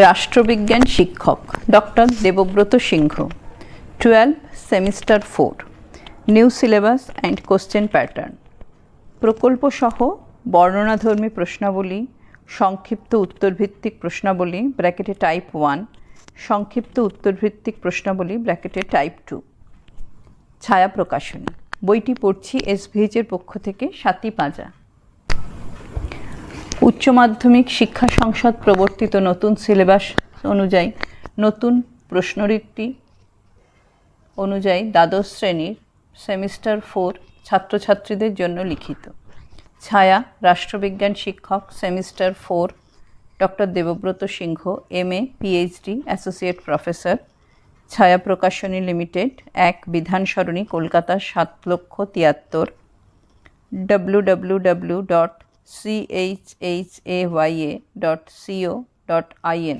রাষ্ট্রবিজ্ঞান শিক্ষক doctor Debabrata Singha, 12 semester 4, new syllabus and question pattern. প্রকল্পসহ বর্ণনাধর্মী প্রশ্নাবলী, সংক্ষিপ্ত উত্তরভিত্তিক প্রশ্নাবলী ব্র্যাকেটে টাইপ 1, সংক্ষিপ্ত উত্তরভিত্তিক প্রশ্নাবলী ব্র্যাকেটে টাইপ 2। ছায়া প্রকাশনী। বইটি পড়ছি এসভিএইচের পক্ষ থেকে, স্বাতী পাঁজা। উচ্চ মাধ্যমিক শিক্ষা সংসদ প্রবর্তিত নতুন সিলেবাস অনুযায়ী, নতুন প্রশ্নরীতি অনুযায়ী দ্বাদশ শ্রেণীর সেমিস্টার 4 ছাত্রছাত্রীদের জন্য লিখিত। ছায়া রাষ্ট্রবিজ্ঞান শিক্ষক, সেমিস্টার 4, ডক্টর দেবব্রত সিংহ, MA PhD অ্যাসোসিয়েট প্রফেসর। ছায়া প্রকাশনী লিমিটেড, 1 বিধান সরণি, কলকাতা 7,73,। www.chhaya.co.in